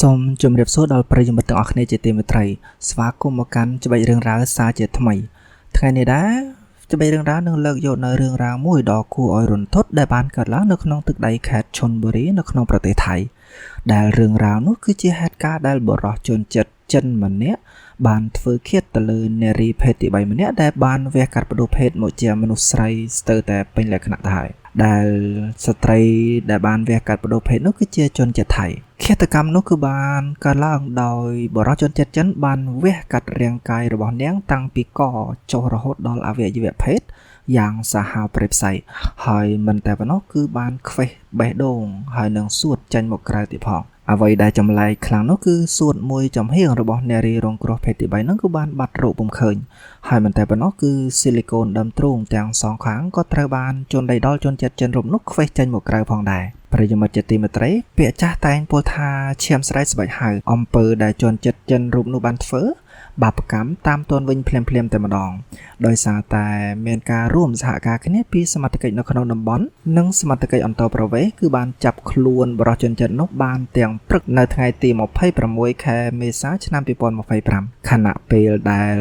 សូមជម្រាបសួរដល់ប្រិយមិត្តទាំងអស់គ្នាជាទីមេត្រីស្វាគមន៍មកកាន់ច្បីរឿងរ៉ាវសារជាថ្មីថ្ងៃនេះដែរច្បីរឿងរ៉ាវនឹងលើកយកនៅរឿងរ៉ាវមួយដ៏គួរឲ្យរន្ធត់ដែលបានកើតឡើងនៅក្នុងទឹកដីខេត្តឈុនបុរីនៅក្នុងប្រទេសថៃដែលរឿងរ៉ាវនោះគឺជាហេតុការណ៍ដែលបរិសុទ្ធជនចិត្តចិនម្នាក់បានធ្វើឃាតទៅលើនារីភេទទី3ម្នាក់ដែលបានវះកាត់បដិភេទមកជាមនុស្សស្រីស្ទើរតែពេញលក្ខណៈទៅហើយដែលស្ត្រីដែលបានវះកាត់បដិភេទនោះគឺជាជនជាតិថៃឃាតកម្មនោះគឺបានកើតឡើងដោយបរិសុទ្ធជនជាតិចិនបានវះកាត់រាងកាយរបស់នាងតាំងពីកចុះរហូតដល់អវយវភេទយ៉ាងសាហាវព្រៃផ្សៃហើយមិនតែប៉ុណ្ណោះគឺបានខ្វេះបេះដូងហើយនឹងសួតចេញមកក្រៅទៀតផងអ្វីដែលចម្លែកខ្លាំងនោះគឺសួតមួយចំហៀងរបស់នារីរងគ្រោះភេទទី3ហ្នឹងគឺបានបាត់រកពុំឃើញហើយមិនតែប៉ុណ្ណោះគឺស៊ីលីកូនដើមទ្រូងទាំងសងខាងក៏ត្រូវបានជន់ដៃដល់ជនជាតិចិនរូបនោះខ្វេះចេញមកក្រៅផងដែរប្រិយមិត្តជាទីមេត្រីពាក្យចាស់តែងពោលថាឈាមស្រែកស្បែកហៅអំពើដែលជនជាតិចិនរូបនោះបានធ្វើបាបកម្មតាមទាន់វិញភ្លាមៗតែម្ដងដោយសារតែមានការរួមសហការគ្នាពីសមត្ថកិច្ចនៅក្នុងតំបន់និងសមត្ថកិច្ចអន្តរប្រវេសន៍គឺបានចាប់ខ្លួនបរិសុទ្ធជនជាតិនោះបានទាំងព្រឹកនៅថ្ងៃទី26ខែមេសាឆ្នាំ2025ខណៈពេលដែល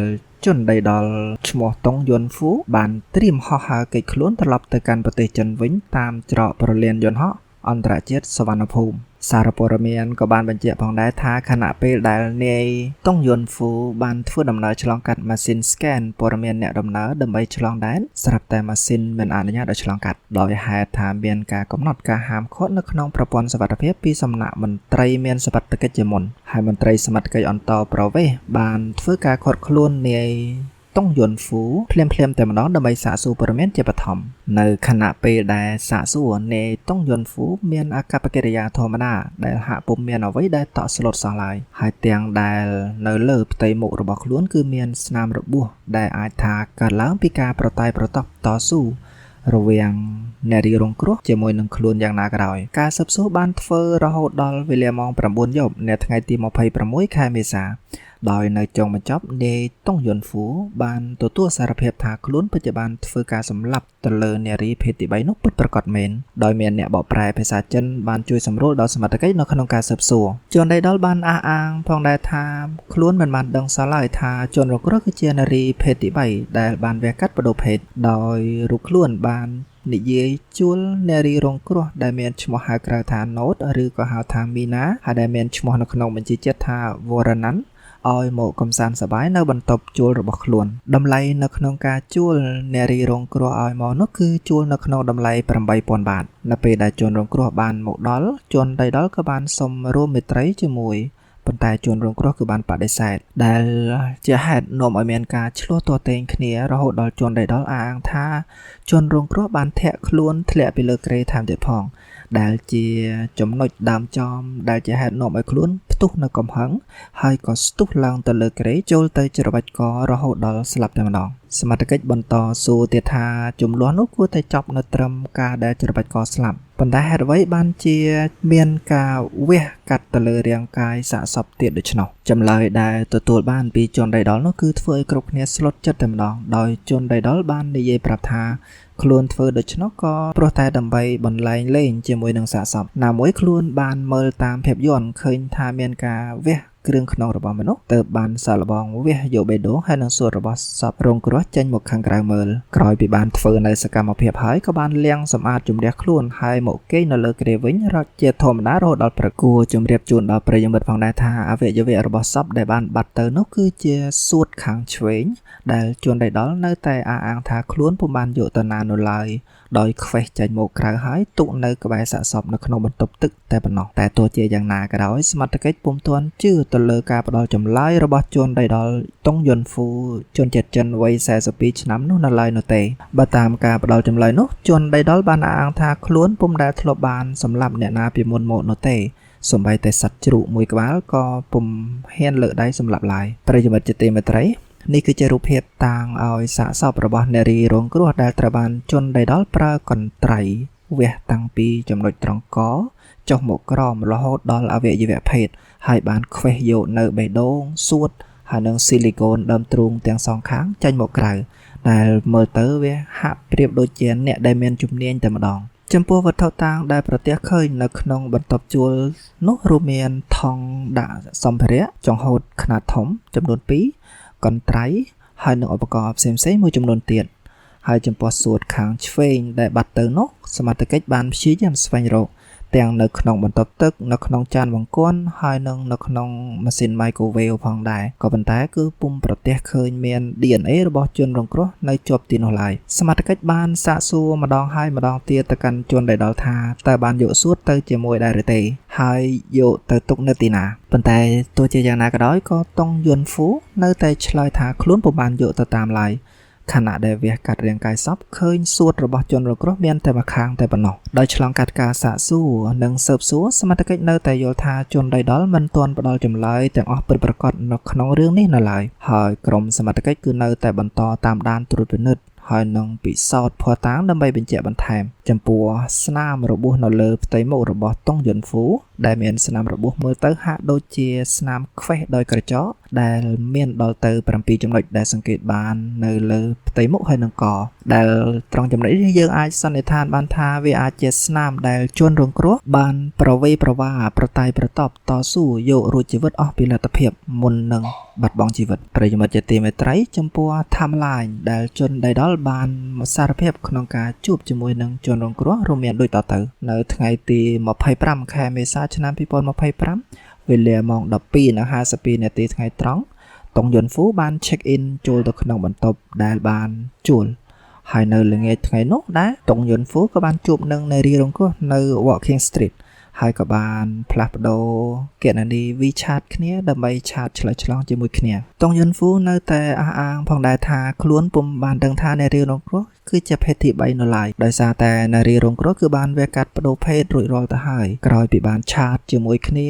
ជនដីដល់ឈ្មោះតុងយុនហ្វូបានត្រៀមហោះហើរកិច្ចខ្លួនត្រឡប់ទៅកាន់ប្រទេសចិនវិញតាមច្រកប្រលានយន្តហោះអន្តរជាតិសវណ្ណភូមិសារព័ត៌មានក៏បានបញ្ជាក់ផងដែរថាខណៈពេលដែលនាយតុងយុនហ្វូបានធ្វើដំណើរឆ្លងកាត់ម៉ាស៊ីន scan ព័ត៌មានអ្នកដំណើរដើម្បីឆ្លងដែនស្រាប់តែម៉ាស៊ីនមិនអនុញ្ញាតឲ្យឆ្លងកាត់ដោយហេតុថាមានការកំណត់ការហាមឃាត់នៅក្នុងប្រព័ន្ធសុវត្ថិភាពពីសំណាក់មន្ត្រីមានសមត្ថកិច្ចជាមុនហើយមន្ត្រីសមត្ថកិច្ចអន្តរប្រវេសន៍បានធ្វើការឃាត់ខ្លួននាយតុងយុនហ្វូភ្លាមតែម្ដងដើម្បីសាកសួរព័ត៌មានជាបឋមនៅខណៈពេលដែលសាកសួរនាយតុងយុនហ្វូមានអាកប្បកិរិយាធម្មតាដែលហាក់ពុំមានអ្វីដែលតក់ស្លុតសោះឡើយហើយទាំងដែលនៅលើផ្ទៃមុខរបស់ខ្លួនគឺមានស្នាមរបួសដែលអាចថាកើតឡើងពីការប្រតែប្រតប់តស៊ូរវាងនារីរងគ្រោះជាមួយនឹងខ្លួនយ៉ាងណាក៏ដោយការស៊ើបសួរបានធ្វើរហូតដល់វេលាម៉ោង 9 យប់នៅថ្ងៃទី26ខែមេសាដោយនៅចុងបញ្ចប់នាយតុងយុនហ្វូបានទទួលសារភាពថាខ្លួនពិតជាបានធ្វើការសម្លាប់ទៅលើនារីភេទទី3នោះពិតប្រាកដមែនដោយមានអ្នកបកប្រែភាសាចិនបានជួយសម្រួលដល់សមត្ថកិច្ចនៅក្នុងការស៊ើបសួរជនដីដល់បានអះអាងផងដែរថាខ្លួនមិនបានដឹងសោះឡើយថាជនរងគ្រោះគឺជានារីភេទទី3ដែលបានវះកាត់បដិភេទដោយរូបខ្លួនបាននិយាយជួលនារីរងគ្រោះដែលមានឈ្មោះហៅក្រៅថាណូតឬក៏ហៅថាមីណាហើយដែលមានឈ្មោះនៅក្នុងបញ្ជីជាតិថាវរណាន់ឲ្យមកកំសាន្តសប្បាយនៅបន្ទប់ជួលរបស់ខ្លួនតម្លៃនៅក្នុងការជួលនារីរងគ្រោះឲ្យមកនោះគឺជួលនៅក្នុងតម្លៃ 8,000 បាតនៅពេលដែលជនរងគ្រោះបានមកដល់ជនដីដល់ក៏បានសុំរួមមេត្រីជាមួយប៉ុន្តែជនរងគ្រោះគឺបានបដិសេធដែលជាហេតុនាំឲ្យមានការឆ្លោះទាស់ទែងគ្នារហូតដល់ជនដីដល់អាងថាជនរងគ្រោះបានធាក់ខ្លួនធ្លាក់ពីលើគ្រែថែមទៀតផងដែលជាចំណុចដើមចំដែលជាហេតុនាំឲ្យខ្លួនផ្ទុះនៅកំហឹងហើយក៏ស្ទុះឡើងទៅលើគ្រែចូលទៅច្របាច់ករហូតដល់ស្លាប់តែម្ដងសមត្ថកិច្ចបន្តសួរទៀតថាចំនួននោះគួរតែចប់នៅត្រឹមការដែលច្របាច់ករស្លាប់ប៉ុន្តែហេតុអ្វីបានជាមានការវះកាត់ទៅលើរាងកាយសាកសពទៀតដូច្នោះចម្លើយដែលទទួលបានពីជនដីដល់នោះគឺធ្វើឲ្យគ្រប់គ្នាស្លុតចិត្តតែម្ដងដោយជនដីដល់បាននិយាយប្រាប់ថាខ្លួនធ្វើដូច្នោះក៏ព្រោះតែដើម្បីបន្លែងលេងជាមួយនឹងសាកសពណាមួយខ្លួនបានមើលតាមភាពយន្តឃើញថាមានការវះគ្រឿងក្នុងរបស់មនុស្សទើបបានសាកល្បងវះយកបេះដូងហើយនឹងសួតរបស់សពរងគ្រោះចេញមកខាងក្រៅមើលក្រោយពីបានធ្វើនៅសកម្មភាពហើយក៏បានលាងសម្អាតជំរះខ្លួនហើយមកគេងនៅលើគ្រែវិញរត់ជាធម្មតារហូតដល់ព្រឹកគួរជំរាបជូនដល់ប្រិយមិត្តផងដែរថាអវយវៈរបស់សពដែលបានបាត់ទៅនោះគឺជាសួតខាងឆ្វេងដែលជនដីដល់នៅតែអះអាងថាខ្លួនពុំបានយកទៅណានោះឡើយដោយខ្វេះចេញមកក្រៅហើយទុកនៅក្បែរសាកសពនៅក្នុងបន្ទប់ទឹកតែប៉ុណ្ណោះតែទោះជាយ៉ាងណាក៏ដោយសមត្ថកិច្ចពុំទាន់ជឿទៅលើការផ្ដល់ចម្លើយរបស់ជនដីដល់តុងយុនហ្វូជនជាតិចិនវ័យ42ឆ្នាំនោះនៅឡើយនោះទេបើតាមការផ្ដល់ចម្លើយនោះជនដីដល់បានអះអាងថាខ្លួនពុំដែលធ្លាប់បានសម្លាប់អ្នកណាពីមុនមកនោះទេសូម្បីតែសត្វជ្រូកមួយក្បាលក៏ពុំហ៊ានលើកដៃសម្លាប់ឡើយប្រិយមិត្តជាទីមេត្រីនេះគឺជារូបភាពតាងឲ្យសាកសពរបស់នារីរងគ្រោះដែលត្រូវបានជនដីដល់ប្រើកន្ត្រៃវះតាំងពីចំណុចត្រង់កចុះមកក្រោមរហូតដល់អវយវភេទហើយបានខ្វេះយកនៅបេះដូងសួតហើយនឹងស៊ីលីកូនដើមទ្រូងទាំងសងខាងចេញមកក្រៅដែលមើលទៅវាហាក់ប្រៀបដូចជាអ្នកដែលមានជំនាញតែម្ដង ចំពោះវត្ថុតាងដែលប្រទះឃើញនៅក្នុងបន្ទប់ជួលនោះរួមមានថង់ដាក់សម្ភារៈចង្ហូតខ្នាតធំចំនួន2កន្ត្រៃហើយនិងឧបករណ៍ផ្សេងៗមួយចំនួនទៀតហើយចំពោះសួតខាងឆ្វេងដែលបាត់ទៅនោះសមត្ថកិច្ចបានព្យាយាមស្វែងរកទាំងនៅក្នុងបន្ទប់ទឹកនៅក្នុងចានបង្គន់ហើយនិងនៅក្នុងម៉ាស៊ីន microwave ផងដែរក៏ប៉ុន្តែគឺពុំប្រទះឃើញមាន DNA របស់ជនរងគ្រោះនៅជាប់ទីនោះឡើយសមត្ថកិច្ចបានសាកសួរម្ដងហើយម្ដងទៀតទៅកាន់ជនដែលដល់ថាតើបានយកសួតទៅជាមួយដែរឬទេហើយយកទៅទុកនៅទីណាប៉ុន្តែទោះជាយ៉ាងណាក៏ដោយក៏តុងយួនហ្វូនៅតែឆ្លើយថាខ្លួនពុំបានយកទៅតាមឡើយខណៈដែលវះកាត់រាងកាយសពឃើញសួតរបស់ជនរងគ្រោះមានតែម្ខាងតែប៉ុណ្ណោះដោយឆ្លងកាត់ការសាកសួរនិងស៊ើបសួរសមត្ថកិច្ចនៅតែយល់ថាជនដីដល់មិនទាន់ផ្ដល់ចម្លើយទាំងអស់ពិតប្រាកដនៅក្នុងរឿងនេះនៅឡើយហើយក្រុមសមត្ថកិច្ចគឺនៅតែបន្តតាមដានត្រួតពិនិត្យហើយនឹងពិសោធន៍ភស្តុតាងដើម្បីបញ្ជាក់បន្ថែមចំពោះស្នាមរបួសនៅលើផ្ទៃមុខរបស់តុងយុនហ្វូដែលមានស្នាមរបួសមើលទៅហាក់ដូចជាស្នាមខ្វេះដោយក្រចកដែលមានដល់ទៅ7ចំណុចដែលសង្កេតបាននៅលើផ្ទៃមុខហើយនិងកដែលត្រង់ចំណុចនេះយើងអាចសន្និដ្ឋានបានថាវាអាចជាស្នាមដែលជនរងគ្រោះបានប្រវេប្រវាប្រតែយប្រតបតស៊ូយករួចជីវិតអស់ពីលទ្ធភាពមុននឹងបាត់បង់ជីវិតប្រិយមិត្តជាទីមេត្រីចំពោះ timeline ដែលជនដីដល់បានសារភាពក្នុងការជួបជាមួយនឹងជនរងគ្រោះរួមមានដូចតទៅនៅថ្ងៃទី25ខែមេសាឆ្នាំ2025វេលាម៉ោង 12:52 នាទីថ្ងៃត្រង់តុងយុនហ្វូបាន check in ចូលទៅក្នុងបន្ទប់ដែលបានជួលហើយនៅល្ងាចថ្ងៃនោះដែរតុងយុនហ្វូក៏បានជួបនឹងនារីរងគ្រោះនៅ Walking Street ហើយក៏បានផ្លាស់ប្ដូរគណនី WeChat គ្នាដើម្បីឆាតឆ្លើយឆ្លងជាមួយគ្នាតុងយុនហ្វូនៅតែអះអាងផងដែរថាខ្លួនពុំបានដឹងថានារីរងគ្រោះគឺជាភេទទី3នៅឡើយដោយសារតែនារីរងគ្រោះគឺបានវាកាត់បដូរភេទរួចរាល់ទៅហើយក្រោយពីបានឆាតជាមួយគ្នា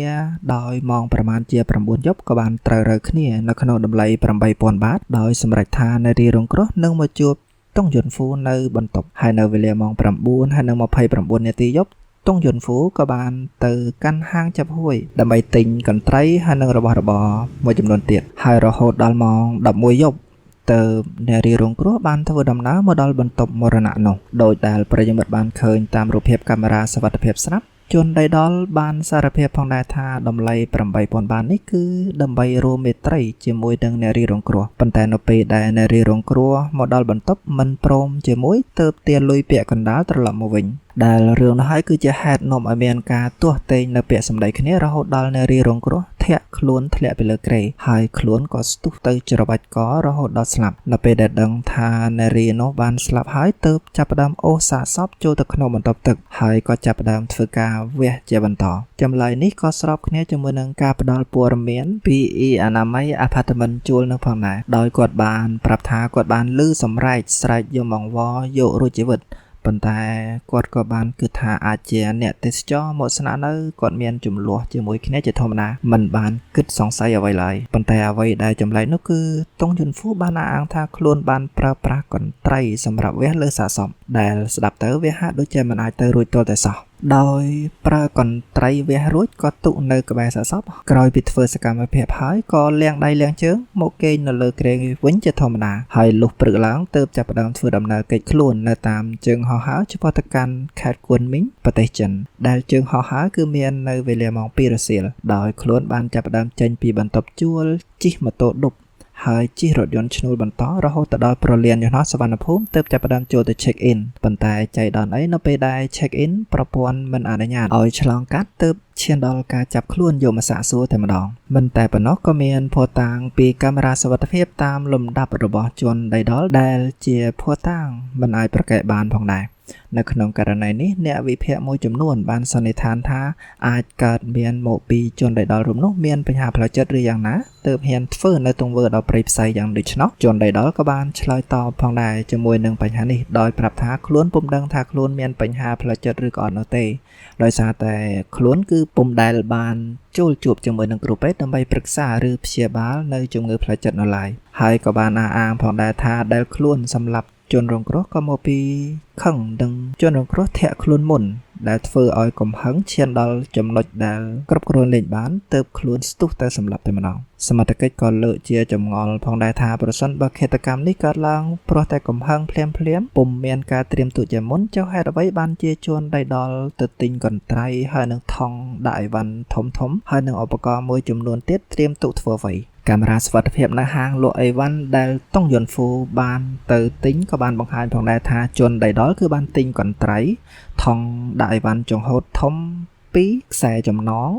ដោយម៉ោងប្រមាណជា9យប់ក៏បានត្រូវរើគ្នានៅក្នុងតម្លៃ 8,000 បាតដោយសម្រេចថានារីរងគ្រោះនឹងមកជួបតុងយុនហ្វូនៅបន្ទប់ហើយនៅវេលាម៉ោង 9:29 នាទីយប់តុងយុនហ្វូក៏បានទៅកាន់ហាងចាប់ហួយដើម្បីទិញកន្ត្រៃហើយនិងរបស់របរមួយចំនួនទៀតហើយរហូតដល់ម៉ោង 11 យប់ទៅនារីរងគ្រោះបានធ្វើដំណើរមកដល់បន្ទប់មរណៈនោះដោយដែលប្រិយមិត្តបានឃើញតាមរូបភាពកាមេរ៉ាសុវត្ថិភាពស្រាប់ជនដីដល់បានសារភាពផងដែរថាតម្លៃ 8,000 បាតនេះគឺដើម្បីរួមមេត្រីជាមួយនឹងនារីរងគ្រោះប៉ុន្តែនៅពេលដែលនារីរងគ្រោះមកដល់បន្ទប់មិនព្រមជាមួយទើបទារលុយពាក់កណ្ដាលត្រឡប់មកវិញដែលរឿងនោះហើយគឺជាហេតុនាំឲ្យមានការទាស់ទែងនៅពាក្យសម្ដីគ្នារហូតដល់នារីរងគ្រោះធាក់ខ្លួនធ្លាក់ពីលើគ្រែហើយខ្លួនក៏ស្ទុះទៅច្របាច់ករហូតដល់ស្លាប់នៅពេលដែលដឹងថានារីនោះបានស្លាប់ហើយទើបចាប់ផ្ដើមអូសសាកសពចូលទៅក្នុងបន្ទប់ទឹកហើយក៏ចាប់ផ្ដើមធ្វើការវះជាបន្តចម្លើយនេះក៏ស្របគ្នាជាមួយនឹងការផ្ដល់ព័ត៌មានពីអនាម័យ apartment ជួលនឹងផងដែរដោយគាត់បានប្រាប់ថាគាត់បានឮសម្រែកស្រែកយំអង្វរយករួចជីវិតប៉ុន្តែគាត់ក៏បានគិតថាអាចជាអ្នកទេសចរមកស្នាក់នៅគាត់មានចំនួនជាមួយគ្នាជាធម្មតាមិនបានគិតសង្ស័យអ្វីឡើយប៉ុន្តែអ្វីដែលចម្លែកនោះគឺតុងយុនហ្វូបានអះអាងថាខ្លួនបានប្រើប្រាស់កន្ត្រៃសម្រាប់វះលើសាកសពដែលស្ដាប់ទៅវាហាក់ដូចជាមិនអាចទៅរួចទាល់តែសោះដោយប្រើកន្ត្រៃវះរួចក៏ទុកនៅក្បែរសាកសពក្រោយពីធ្វើសកម្មភាពហើយក៏លាងដៃលាងជើងមកគេងនៅលើគ្រែវិញជាធម្មតាហើយលុះព្រឹកឡើងទើបចាប់ផ្ដើមធ្វើដំណើរកិច្ចខ្លួននៅតាមជើងហោះហើរឆ្ពោះទៅកាន់ខេត្តគួនមីងប្រទេសចិនដែលជើងហោះហើរគឺមាននៅវេលាម៉ោង 2 រសៀលដោយខ្លួនបានចាប់ផ្ដើមចេញពីបន្ទប់ជួលជិះម៉ូតូឌុបហើយជិះរថយន្តឈ្នួលបន្តរហូតទៅដល់ប្រលានយន្តហោះសុវណ្ណភូមិទើបចាប់ផ្ដើមចូលទៅ check in ប៉ុន្តែចៃដន្យអីនៅពេលដែល check in ប្រព័ន្ធមិនអនុញ្ញាតឲ្យឆ្លងកាត់ទើបឈានដល់ការចាប់ខ្លួនយកមកសាកសួរតែម្ដងមិនតែប៉ុណ្ណោះក៏មានភស្តុតាងពីកាមេរ៉ាសុវត្ថិភាពតាមលំដាប់របស់ជនដីដល់ដែលជាភស្តុតាងមិនអាចប្រកែកបានផងដែរនៅក្នុងករណីនេះអ្នកវិភាគមួយចំនួនបានសន្និដ្ឋានថាអាចកើតមានមកពីជនដីដល់រូបនោះមានបញ្ហាផ្លូវចិត្តឬយ៉ាងណាទើបហ៊ានធ្វើនៅទង្វើដល់ព្រៃផ្សៃយ៉ាងដូច្នោះជនដីដល់ក៏បានឆ្លើយតបផងដែរជាមួយនឹងបញ្ហានេះដោយប្រាប់ថាខ្លួនពុំដឹងថាខ្លួនមានបញ្ហាផ្លូវចិត្តឬក៏អត់នោះទេដោយសារតែខ្លួនគឺពុំដែលបានចូលជួបជាមួយនឹងគ្រូពេទ្យដើម្បីប្រឹក្សាឬព្យាបាលនៅជំងឺផ្លូវចិត្តនៅឡើយហើយក៏បានអះអាងផងដែរថាដែលខ្លួនសម្លាប់ ជនរងគ្រោះក៏មកពីខឹងនឹងជនរងគ្រោះធាក់ខ្លួនមុនដែលធ្វើឲ្យកំហឹងឈានដល់ចំណុចដែលគ្រប់គ្រងលេងបានទើបខ្លួនស្ទុះតែសម្លាប់តែម្ដងសមត្ថកិច្ចក៏លើកជាចម្ងល់ផងដែរថាប្រសិនបើឃាតកម្មនេះកើតឡើងព្រោះតែកំហឹងភ្លាមពុំមានការត្រៀមទុកជាមុនចុះហេតុអ្វីបានជាជួនដៃដល់ទៅទិញកន្ត្រៃហើយនឹងថង់ដាក់អីវ៉ាន់ធំហើយនឹងឧបករណ៍មួយចំនួនទៀតត្រៀមទុកធ្វើអ្វីកាមេរ៉ាសុវត្ថិភាពនៅហាងលក់អីវ៉ាន់ដែលតុងយុនហ្វូបានទៅទិញក៏បានបង្ហាញផងដែរថាជនដៃដល់គឺបានទិញកន្ត្រៃថង់ដាក់អីវ៉ាន់ចង្ហូតធំ2ខ្សែចំណង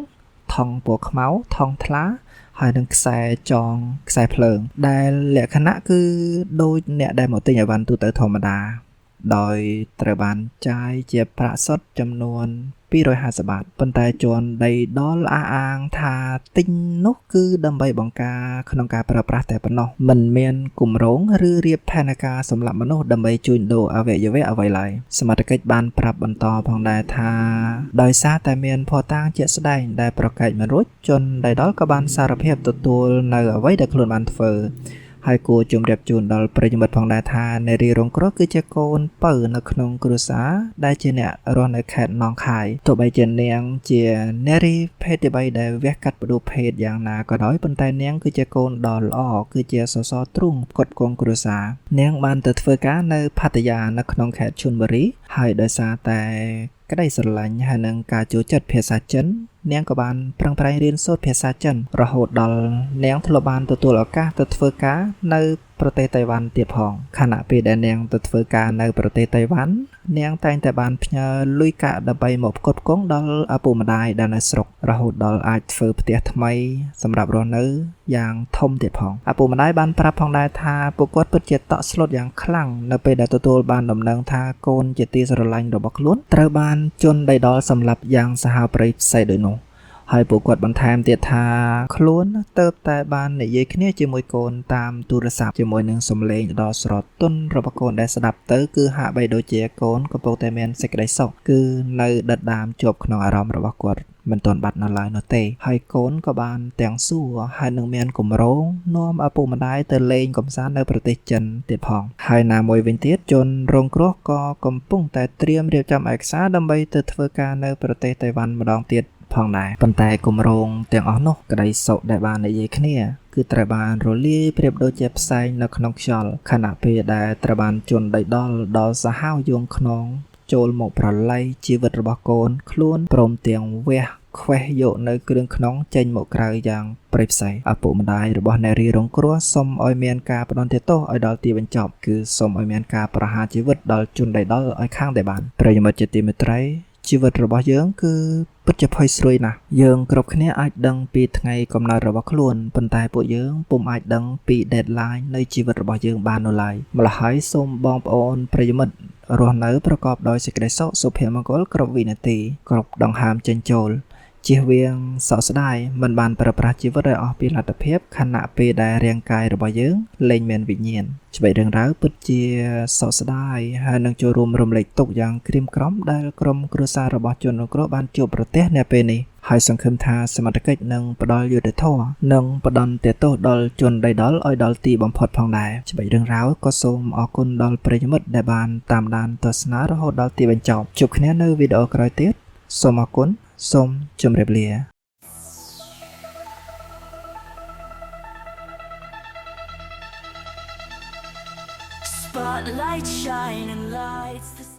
ថង់ពណ៌ខ្មៅថង់ថ្លាហើយនឹងខ្សែចងខ្សែភ្លើងដែលលក្ខណៈគឺដូចអ្នកដែលមកទិញអីវ៉ាន់ទូទៅធម្មតាដោយត្រូវបានចាយជាប្រាក់សុទ្ធចំនួន250 បាតប៉ុន្តែជន់ដីដល់អះអាងថាទិញនោះគឺដើម្បីបង្ការក្នុងការប្រើប្រាស់តែប៉ុណ្ណោះមិនមានគម្រោងឬរៀបផែនការសម្រាប់មនុស្សដើម្បីជួញដូរអវយវៈអ្វីឡើយសមត្ថកិច្ចបានប្រាប់បន្តផងដែរថាដោយសារតែមានភស្តុតាងជាក់ស្ដែងដែលប្រកែកមិនរួចជន់ដីដល់ក៏បានសារភាពទទួលនៅអ្វីដែលខ្លួនបានធ្វើហើយគួរជម្រាបជូនដល់ប្រិយមិត្តផងដែរថានារីរងគ្រោះគឺជាកូនពៅនៅក្នុងគ្រួសារដែលជាអ្នករស់នៅខេត្តនងខាយទោះបីជានាងជានារីភេទទី3ដែលវះកាត់ផ្ដួលភេទយ៉ាងណាក៏ដោយប៉ុន្តែនាងគឺជាកូនដ៏ល្អគឺជាសសរទ្រូងផ្គត់ផ្គង់គ្រួសារនាងបានទៅធ្វើការនៅផាតាយានៅក្នុងខេត្តឈុនបុរីហើយដោយសារតែក្តីស្រឡាញ់ហើយនឹងការចូលចិត្តភាសាចិននាងក៏បានប្រឹងប្រែងរៀនសូត្រភាសាចិនរហូតដល់នាងធ្លាប់បានទទួលឱកាសទៅធ្វើការនៅប្រទេសតៃវ៉ាន់ទៀតផងខណៈពេលដែលនាងទៅធ្វើការនៅប្រទេសតៃវ៉ាន់នាងតែងតែបានផ្ញើលុយកាក់ដើម្បីមកផ្គត់ផ្គង់ដល់ឪពុកម្ដាយដែលនៅស្រុករហូតដល់អាចធ្វើផ្ទះថ្មីសម្រាប់រស់នៅយ៉ាងធំទៀតផងឪពុកម្ដាយបានប្រាប់ផងដែរថាពួកគាត់ពិតជាតក់ស្លុតយ៉ាងខ្លាំងនៅពេលដែលទទួលបានដំណឹងថាកូនជាទីស្រឡាញ់របស់ខ្លួនត្រូវបានជន់ដៃដល់សម្លាប់យ៉ាងសាហាវព្រៃផ្សេងដូចនោះហើយពួកគាត់បន្ថែមទៀតថាខ្លួនទៅតែបាននិយាយគ្នាជាមួយកូនតាមទូរស័ព្ទជាមួយនឹងសំឡេងដ៏ស្រទន់របស់កូនដែលស្ដាប់ទៅគឺហាក់បីដូចជាកូនកំពុងតែមានសេចក្តីសុខគឺនៅដិតដាមជាប់ក្នុងអារម្មណ៍របស់គាត់មិនទាន់បាត់នៅឡើយនោះទេហើយកូនក៏បានទាំងសួរហើយនឹងមានគម្រោងនាំឪពុកម្ដាយទៅលេងកម្សាន្តនៅប្រទេសចិនទៀតផងហើយណាមួយវិញទៀតជនរងគ្រោះក៏កំពុងតែត្រៀមរៀបចំឯកសារដើម្បីទៅធ្វើការនៅប្រទេសតៃវ៉ាន់ម្ដងទៀតផងដែរប៉ុន្តែគម្រោងទាំងអស់នោះក្តីសុខដែលបាននិយាយគ្នាគឺត្រូវបានរលាយប្រៀបដូចជាផ្សែងនៅក្នុងខ្យល់ខណៈពេលដែលត្រូវបានជន់ដៃដល់សាហាវយងខ្នងចូលមកប្រឡ័យជីវិតរបស់កូនខ្លួនព្រមទាំងវះខ្វេះយកនៅគ្រឿងក្នុងចេញមកក្រៅយ៉ាងព្រៃផ្សៃឪពុកម្ដាយរបស់នារីរងគ្រោះសូមឲ្យមានការផ្ដន្ទាទោសឲ្យដល់ទីបញ្ចប់គឺសូមឲ្យមានការប្រហារជីវិតដល់ជនដៃដល់ឲ្យខាងតែបានប្រិយមិត្តជាទីមេត្រីជីវិតរបស់យើងគឺពិតជាភ័យស្រួយណាស់យើងគ្រប់គ្នាអាចដឹងពីថ្ងៃកំណើតរបស់ខ្លួនប៉ុន្តែពួកយើងពុំអាចដឹងពី deadline នៃជីវិតរបស់យើងបាននោះឡើយម្ល៉េះហើយសូមបងប្អូនប្រិយមិត្តរស់នៅប្រកបដោយសេចក្តីសុខសុភមង្គលគ្រប់វិនាទីគ្រប់ដង្ហើមចេញចូលជៀសវាងសោកស្ដាយមិនបានប្រើប្រាស់ជីវិតឲ្យអស់ពីលទ្ធភាពខណៈពេលដែលរាងកាយរបស់យើងលែងមានវិញ្ញាណច្បីរឿងរ៉ាវពិតជាសោកស្ដាយហើយនឹងចូលរួមរំលែកទុក្ខយ៉ាងក្រៀមក្រំដែលក្រុមគ្រួសាររបស់ជនរងគ្រោះបានជួបប្រទះនៅពេលនេះហើយសង្ឃឹមថាសមត្ថកិច្ចនឹងផ្ដល់យុត្តិធម៌និងផ្ដន្ទាទោសដល់ជនដៃដល់ឲ្យដល់ទីបំផុតផងដែរច្បីរឿងរ៉ាវក៏សូមអរគុណដល់ប្រិយមិត្តដែលបានតាមដានទស្សនារហូតដល់ទីបញ្ចប់ជួបគ្នានៅវីដេអូក្រោយទៀតសូមអរគុណសូមជម្រាបលា Spotlight shining lights